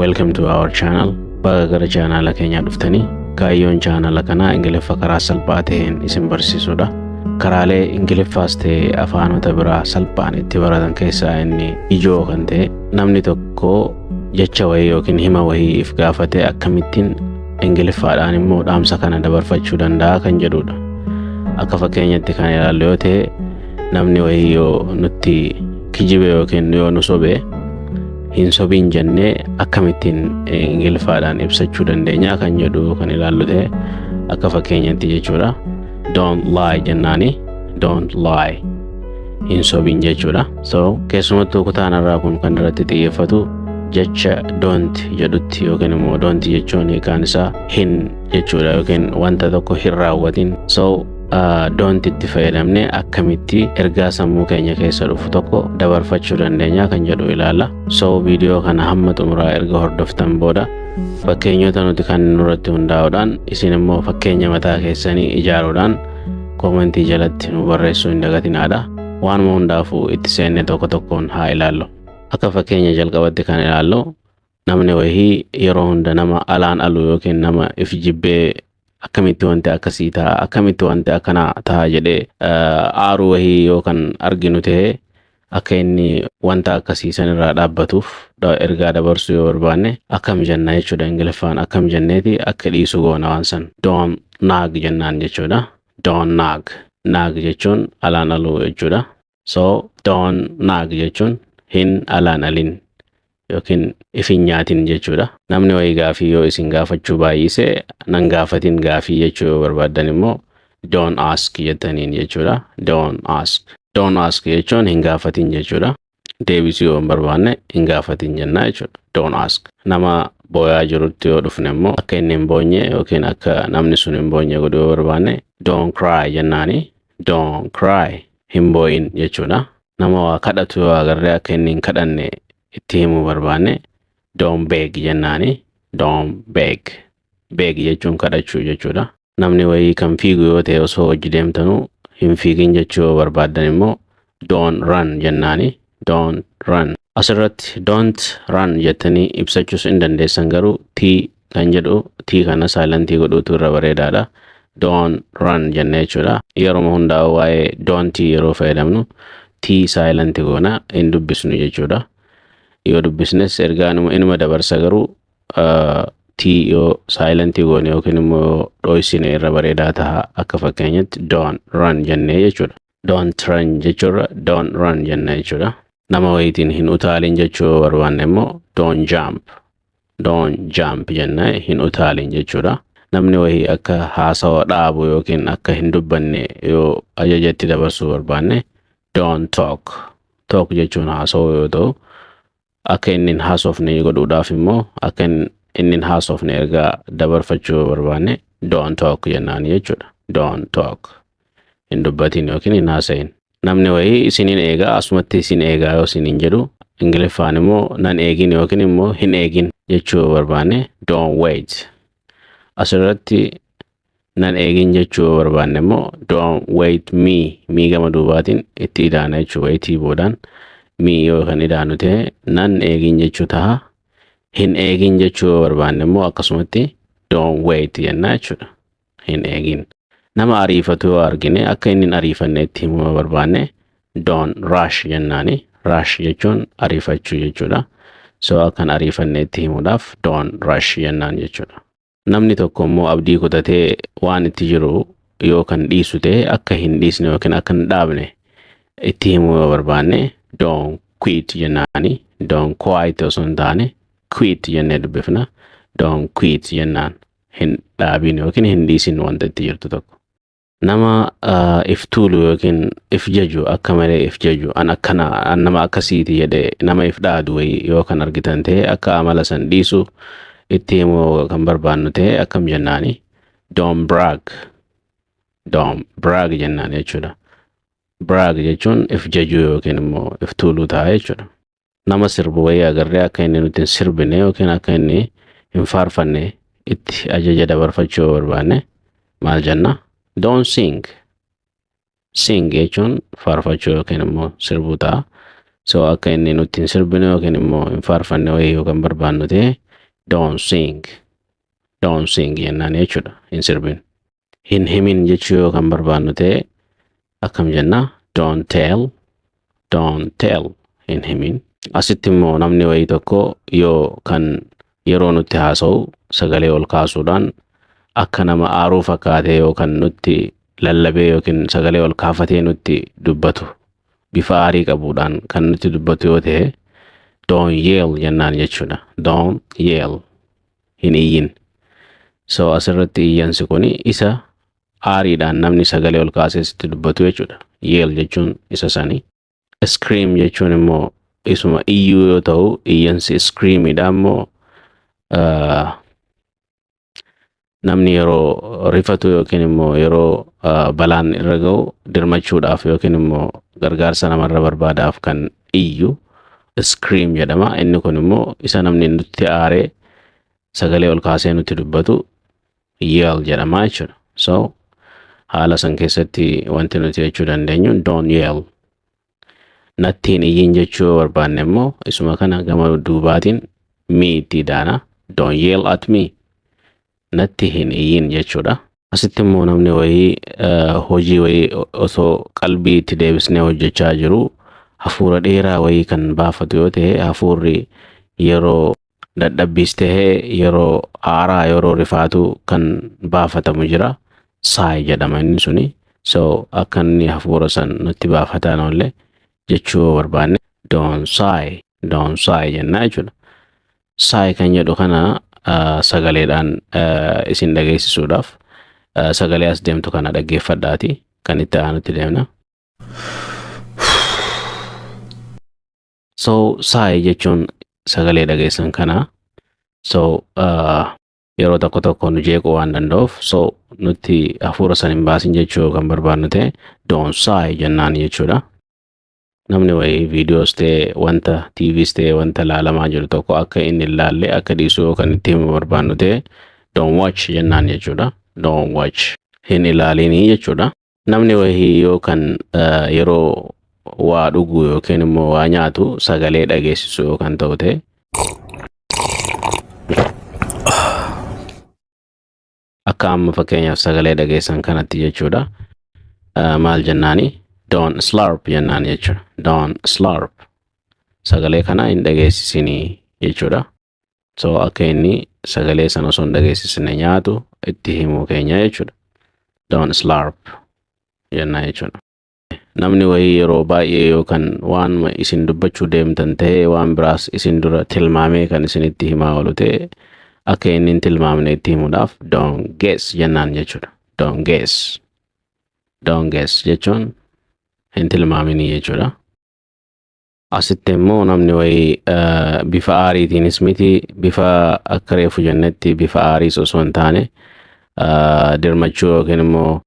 Welcome to our channel. Baga gara channel keenya dhuftanii kaayyoon channel kanaa Ingiliffa karaa salphaa ta'een isin barsiisudha. Karaalee Ingiliffaas ta'ee afaanota biraa salphaan itti baratan keessaa inni ijoo kan ta'e namni tokko jecha wayii yookiin hima wayii if gaafate akkamittiin Ingiliffaadhaan immoo dhaamsa kana dabarfachuu danda'a kan jedhudha. Akka fakkeenyatti kan ilaallu yoo ta'e namni wayii yoo nutti kijibe yookiin yoo nu sobe hin sobiin jennee akkamittiin Ingiliffaadhaan ibsachuu dandeenya kan jedhu kan ilaallu ta'e akka fakkeenyatti jechuudha. Don't lie jennaani. Don't lie. Hin sobiin jechuudha. So keessumattuu kutaan irraa kun kan irratti xiyyeeffatu jecha don't jedhutti yookiin immoo don't jechuun hiikaan isaa hin jechuudha yookiin wanta tokko hin raawwatin. So don't itti fayyadamne akkamitti ergaa sammuu keenya keessa dhufu tokko dabarfachuu dandeenya kan jedhu ilaalla. So viidiyoo kana hamma xumuraa erga hordoftan booda fakkeenyota nuti kan nurratti hundaa'uudhaan isin immoo fakkeenya mataa keessanii ijaaruudhaan koomentii jalatti nu barreessuu hin dagatinaadha. Waanuma hundaafuu itti seenne tokko tokkoon haa ilaallu. Akka fakkeenya jalqabatti kan ilaallu namni wayii yeroo hunda nama alaan alu yookiin nama if jibbee akkamitti wanti akkasii ta'a akkamitti wanti akkanaa ta'a jedhee aaruu wayii yookaan arginu ta'e akka inni wanta akkasii sanirraa dhaabbatuuf ergaa dabarsuu yoo barbaanne akkam jenna jechuudha. Ingiliffaan akkam jenneeti akka dhiisu goona waan san. Don't nag jennaan jechuudha. Don't nag. Nag jechuun alaan aluu jechuudha. So don't nag jechuun hin alaan alin yookiin ifin nyaatin jechuudha. Namni wayii gaafii yoo isin gaafachuu baay'ise nan gaafatin gaafii jechuu yoo barbaadan immoo don't ask jettaniin jechuudha. Don't ask. Don't ask jechuun hin gaafatin jechuudha. Deebisuu yoo barbaanne hin gaafatin jenna jechuudha. Don't ask. Nama booyaa jirutti yoo dhufne immoo akka inni hin boonye yookiin akka namni sun hin boonye godhuu yoo barbaanne don't cry jennaani. Don't cry. Hin boo'in jechuudha. Nama waa kadhatu yoo agarree akka inni hin kadhanne itti himuu barbaanne don't beg jennaani. Don't beg. Beg jechuun kadhachuu jechuudha. Namni wayii kan fiigu yoo ta'e osoo hojii deemtanuu hin fiigin jechuu yoo barbaadan immoo don't run jennaani. Don't run. Asirratti don't run jettanii ibsachuus hin dandeessan garuu t kan jedhu t kana saayilantii godhuutu irra bareedaadha. Don't run jennee jechuudha. Yeroo hundaa waa'ee don't yeroo fayyadamnu t saayilantii goona hin dubbisnu jechuudha. Yoo dubbisnes ergaanuma inuma dabarsa garuu t yoo saayilantii goone yookiin immoo dho'isine irra bareedaa ta'a. Akka fakkeenyatti don't run jennee jechuudha. Don't run jechuudha. Don't run jennee jechuudha. Nama wayitiin hin utaalin jechuu barbaanne immoo don't jump. Don't jump jennee hin utaalin jechuudha. Namni wayii akka haasawaa dhaabu yookiin akka hin dubbanne yoo ajajatti dabarsuu barbaanne don't talk. Talk jechuun haasawaa yoo ta'u akka inni hin haasofne godhuudhaaf immoo akka inni hin haasofne ergaa dabarfachuu barbaanne don't talk jennaan jechuudha. Don't talk. Hin dubbatin yookiin hin haasayin. Namni wayii isinin eegaa asumatti isin eegaa yoo isinin jedhu Ingiliffaan immoo nan eegin yookiin immoo hin eegin jechuu barbaanne don't wait. Asirratti nan eegin jechuu barbaanne immoo don't wait me. Me gama duubaatiin itti idaana jechuu waitii boodaan me yoo kan idaanu ta'e nan eegin jechuu ta'a. Hin eegin jechuu barbaanne immoo akkasumatti don't wait jennaa jechuudha. Hin eegin. Nama ariifatu yoo argine akka inni hin ariifanne itti himuu barbaanne don't rush jennaani. Rush jechuun ariifachuu jechuudha. So akkan ariifanne itti himuudhaaf don't rush jennaan jechuudha. Namni tokko immoo abdii kutatee waan itti jiru yoo kan dhiisu ta'e akka hin dhiisne yookiin akka hin dhaabne itti himuu yoo barbaanne don't quit jennaani. Don't quit osoo hin taane quit jennee dubbifna. Don't quit jennaan hin dhaabin yookiin hin dhiisin wanta itti jirtu tokko. Nama if tuulu yookiin if jaju akka malee if jaju an nama akkasiiti jedhee nama if dhaadu wayii yoo kan argitan ta'e akka amala san dhiisu itti himuu kan barbaannu ta'e akkam jennaani. Don't brag. Don't brag jennaan jechuudha. Brag jechuun if jaju yookiin immoo if tuulu ta'a jechuudha. Nama sirbu wayii agarree akka inni nuti hin sirbine yookiin akka inni hin faarfanne itti ajaja dabarfachuu barbaanne maal jenna? Don't sing. Sing jechuun faarfachuu yookiin immoo sirbuu ta'a. So akka inni nuti hin sirbine yookiin immoo hin faarfanne wayii yoo kan barbaannu ta'e don't sing. Don't sing jennaan jechuudha. Hin sirbin. Hin himin jechuu yoo kan barbaannu ta'e akkam jenna? Don't tell. Don't tell. Hin himin. Asitti immoo namni wayii tokko yoo kan yeroo nutti haasa'u sagalee ol kaasuudhaan akka nama aaruu fakkaatee yookaan nutti lallabee yookiin sagalee ol kaafatee nutti dubbatu bifa aarii qabuudhaan kan nutti dubbatu yoo ta'e don't yell jennaan jechuudha. Don't yell. Hin iyyin. So asirratti iyyansi kuni isa aariidhaan namni sagalee ol kaasee sitti dubbatu jechuudha. Yell jechuun isa sani. Scream jechuun immoo isuma iyyuu yoo ta'u iyyansi screamidha immoo namni yeroo rifatu yookiin immoo yeroo balaan irra ga'u dirmachuudhaaf yookiin immoo gargaarsa namarra barbaadaaf kan iyyu scream jedhama. Inni kun immoo isa namni nutti aaree sagalee ol kaasee nutti dubbatu yell jedhama jechuudha. So haala san keessatti wanti nuti jechuu dandeenyu don't yell. Natti hin iyyin jechuu barbaanne immoo isuma kana gama duubaatiin me itti daana. Don't yell at me. Natti hin iyyin jechuudha. Asitti immoo namni wayii hojii wayii osoo qalbii itti deebisnee hojjechaa jiru hafuura dheeraa wayii kan baafatu yoo ta'e hafuurri yeroo dadhabbiis ta'e yeroo aaraa yeroo rifaatu kan baafatamu jira. Sigh jedhama inni suni. So akka inni hafuura san nutti baafataan ollee jechuu barbaanne don't sigh. Don't sigh jennaa jechuudha. Sigh kan jedhu kana sagaleedhaan isin dhageessisuudhaaf sagalee as deemtu kana dhaggeeffadhaati kan itti aanutti deemna. So sigh jechuun sagalee dhageessan kana. So yeroo tokko tokko nu jeequu waan danda'uuf so nutti hafuura san hin baasin jechuu kan barbaannu ta'e don't sigh jennaan jechuudha. Namni wayii viidiyoos ta'e wanta TVs ta'e wanta laalamaa jiru tokko akka inni ilaalle akka dhiisuu kan itti himu barbaannu ta'e don't watch jennaan jechuudha. Don't watch. Hin ilaalinii jechuudha. Namni wayii yookaan yeroo waa dhuguu yookiin immoo waa nyaatu sagalee dhageessisu yookaan ta'u ta'e akka amma fakkeenyaaf sagalee dhageessan kanatti jechuudha. Maal jennaani? Don't slurp jennaan jechuudha. Don't slurp. Sagalee kana hin dhageessisinii jechuudha. So akka inni sagalee sana osoo hin dhageessisne nyaatu itti himuu keenya jechuudha. Don't slurp jennaa jechuudha. Namni wayii yeroo baay'ee yookaan waan isin dubbachuu deemtan ta'e waan biraas isin dura tilmaamee kan isinitti himaa oolu ta'e akka inni hin tilmaamne itti himuudhaaf don't guess jennaan jechuudha. Don't guess. Don't guess jechuun hin tilmaaminii jechuudha. Asitti immoo namni wayii bifa aariitiinis miti bifa akka reefu jennetti bifa aariis osoo hin taane dirmachuu yookiin immoo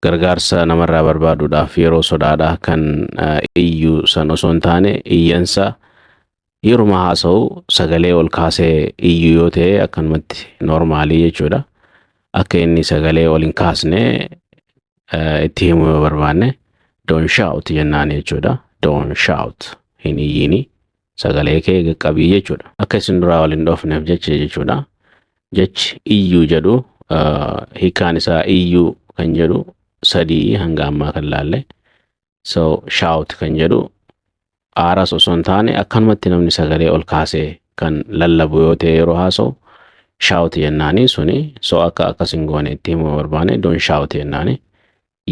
gargaarsa namarraa barbaaduudhaaf yeroo sodaadhaa kan iyyuu san osoo hin taane iyyansa yeruma haasa'u sagalee ol kaasee iyyuu yoo ta'e akkanumatti normaalii jechuudha. Akka inni sagalee ol hin kaasne itti himuu yoo barbaanne don't shout jennaan jechuudha. Don't shout. Hin iyyini sagalee kee qaqqabii jechuudha. Akka isin duraa wal hin dhoofneef jechuudha. Jechi iyyuu jedhu hiikaan isaa iyyuu kan jedhu sadii hanga ammaa kan laalle. So shout kan jedhu aaras osoo hin taane akkanumatti namni sagalee ol kaasee kan lallabu yoo ta'e yeroo haasa'u shout jennaani suni. So akka akkasin goone itti himuu barbaanne don't shout jennaani.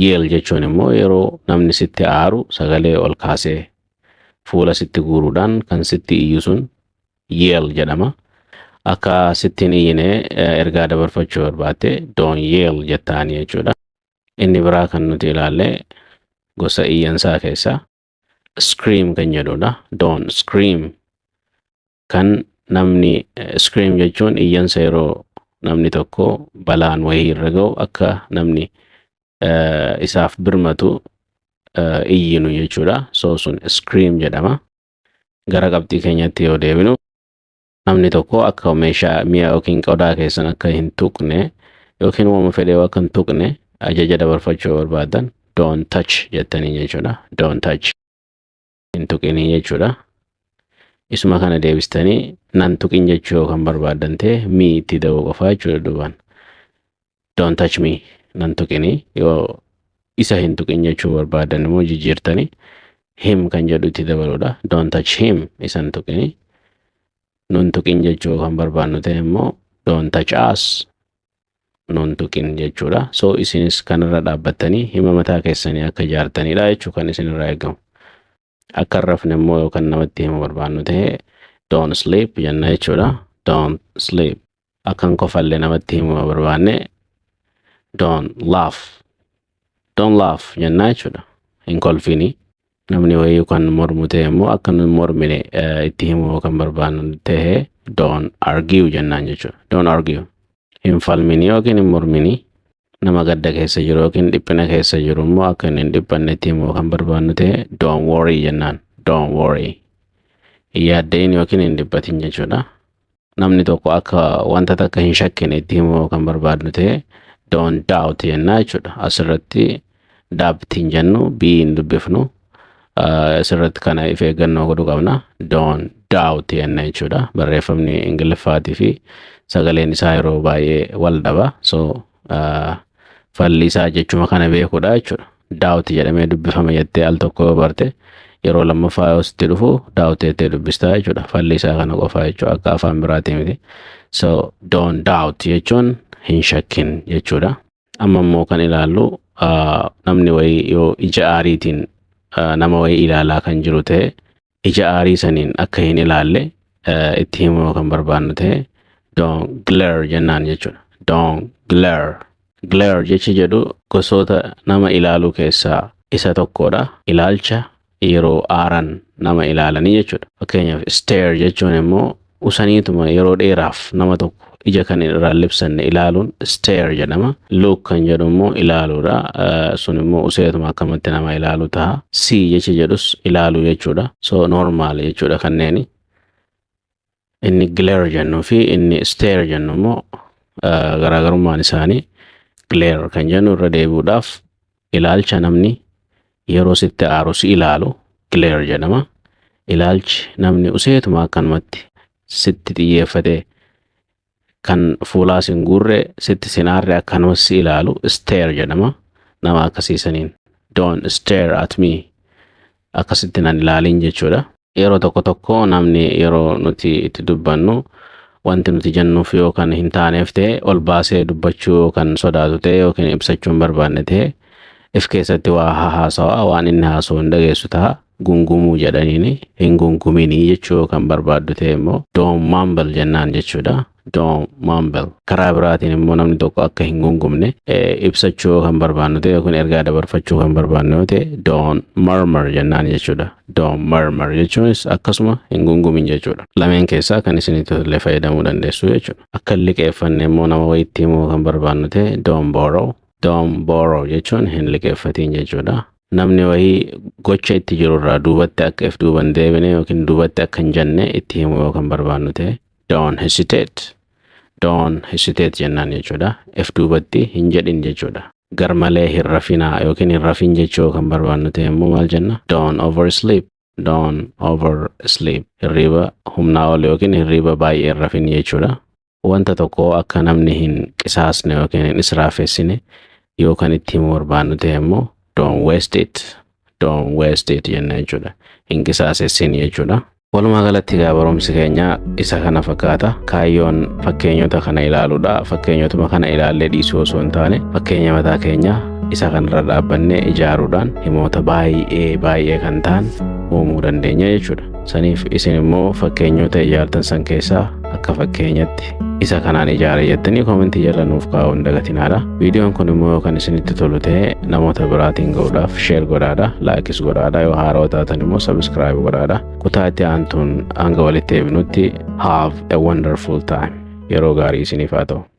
Yell jechuun immoo yeroo namni sitti aaru sagalee ol kaasee fuula sitti guuruudhaan kan sitti iyyu sun yell jedhama. Akka sitti hin iyyine ergaa dabarfachuu barbaatte don't yell jettaani jechuudha. Inni biraa kan nuti ilaalle gosa iyyansaa keessaa scream kan jedhudha. Don't scream. Kan namni scream jechuun iyyansa yeroo namni tokko balaan wayii irra ga'u akka namni isaaf birmatu iyyinu jechuudha. So sun scream jedhama. Gara qabxii keenyatti yoo deebinu namni tokko akka meeshaa mi'a yookiin qodaa keessan akka hin tuqne yookiin waan fedhe akka hin tuqne ajaja dabarfachuu barbaadan don't touch jettanii jechuudha. Don't touch. Hin tuqinii jechuudha. isuma kana deebistanii nan tuqin jechuu kan barbaadan ta'e me itti dabuu qofaa jechuudha duubaan. Don't touch me nan tuqini yoo isa hin tuqin jechuu barbaadan immoo jijjiirtanii him kan jedhu itti dabaluudha. Don't touch him isa hin tuqini. Nun tuqin jechuu kan barbaannu ta'e immoo don't touch us nun tuqin jechuudha. So isinis kanarra dhaabbattanii hima mataa keessanii akka ijaartanidha jechuu kan isinirraa eegamu. Akka hin rafne immoo yookaan namatti hima barbaannu ta'e don't sleep jenna jechuudha. Don't sleep. Akka hin kofallee namatti hima barbaanne don't laugh. Don't laugh jenna jechuudha. Hin kolfini. Namni wayii kan mormu ta'e immoo akka nun mormine itti himuu kan barbaannu ta'e don't argue jennaan jechuudha. Don't argue. Hin falmini yookiin hin mormini. Nama gadda keessa jiru yookiin dhiphina keessa jiru immoo akka hin dhiphanne itti himuu kan barbaannu ta'e don't worry jennaan. Don't worry. Hin yaadda'in yookiin hin dhiphatin jechuudha. Namni tokko akka wanta takka hin shakkine itti himuu kan barbaannu ta'e don't doubt jennaa jechuudha. Asirratti daabtiin jennu biin dubbifnu. Asirratti kana if eeggannoo godhuu qabna. Don't doubt jenna jechuudha. Barreeffamni Ingiliffaatii fi sagaleen isaa yeroo baay'ee wal dhaba. So falli isaa jechuma kana beekuudha jechuudha. Doubt jedhamee dubbifama jettee al tokko barte yeroo lammaffaa yoo sitti dhufu doubt jettee dubbistaa jechuudha. Falli isaa kana qofaa jechuudha. Akka afaan biraatii miti. So don't doubt jechuun hin shakkin jechuudha. Amma immoo kan ilaallu namni wayii yoo ija aariitiin nama wayii ilaalaa kan jiru ta'e ija aarii saniin akka hin ilaalle itti himuu kan barbaannu ta'e don't glare jennaan jechuudha. Don't glare. Glare jechi jedhu gosoota nama ilaaluu keessaa isa tokkodha. Ilaalcha yeroo aaran nama ilaalanii jechuudha. Fakkeenyaaf stare jechuun immoo usaniituma yeroo dheeraaf nama tokko ija kan irraa libsanne ilaaluun stare jedhama. Look kan jedhu immoo ilaaluudha. Sun immoo useetuma akkamatti nama ilaalu ta'a. See jechi jedhus ilaaluu jechuudha. So normal jechuudha kanneeni. Inni glare jennu fi inni stare jennu immoo garaagarummaan isaanii glare kan jennu irra deebi'uudhaaf ilaalcha namni yeroo sitti aaru si ilaalu glare jedhama. Ilaalchi namni useetuma akkanumatti sitti xiyyeeffate kan fuulaa sin guurre sitti sinaarre akkanuma si ilaalu stare jedhama. Nama akkasiisaniin don't stare at me akkasitti nan ilaalin jechuudha. Yeroo tokko tokko namni yeroo nuti itti dubbannu wanti nuti jennuuf yookaan hin taaneef ta'e ol baasee dubbachuu yookaan sodaatu ta'e yookiin ibsachuu hin barbaanne ta'e if keessatti waa haasawaa waan inni haasa'u hin dhageessu ta'a. Gungumuu jedhaniini hin gunguminii jechuu kan barbaaddu ta'e immoo don't mumble jennaan jechuudha. Don't mumble. Karaa biraatiin immoo namni tokko akka hin gungumne ibsachuu kan barbaannu ta'e yookiin ergaa dabarfachuu kan barbaannu ta'e don't murmur jennaan jechuudha. Don't murmur jechuunis akkasuma hin gungumin jechuudha. Lameen keessaa kan isinitti illee fayyadamuu dandeessu jechuudha. Akka liqeeffanne immoo nama wayiitti himuu kan barbaannu ta'e don't borrow. Don't borrow jechuun hin liqeeffatiin jechuudha. Namni wayii gocha itti jirurraa duubatti akka if duuban deebine yookiin duubatti akka hin jenne itti himuu yookaan barbaannu ta'e don't hesitate. Don't hesitate jennaan jechuudha. If duubatti hin jedhin jechuudha. Garmalee hin rafinaa yookiin hin rafin jechuu kan barbaannu ta'e immoo maal jenna? Don't oversleep. Don't oversleep. Hirriba humnaa ol yookiin hirriba baay'ee hin rafin jechuudha. Wanta tokko akka namni hin qisaasne yookiin hin israafessine yookaan itti himuu barbaannu ta'e immoo don't waste it. Don't waste it jenna jechuudha. Hin qisaasessin jechuudha. Walumaa galatti barumsi keenya isa kana fakkaata. Kaayyoon fakkeenyota kana ilaaluudha. Fakkeenyotuma kana ilaallee dhiisuu osoo hin taane fakkeenya mataa keenya isa kanarra dhaabbannee ijaaruudhaan himoota baay'ee kan ta'an uumuu dandeenya jechuudha. Saniif isin immoo fakkeenyota ijaartan san keessaa akka fakkeenyatti isa kanaan ijaare jettanii koomentii jala nuuf kaa'uu hin dagatinaadha. Viidiyoon kun immoo kan isinitti tolu ta'e namoota biraatiin ga'uudhaaf share godhaadha, laayikis godhaadha, yoo haaraa taatan immoo subscribe godhaadha. Kutaa itti aantuun hanga walitti deebinutti have a wonderful time. Yeroo gaarii isiniif haa ta'u.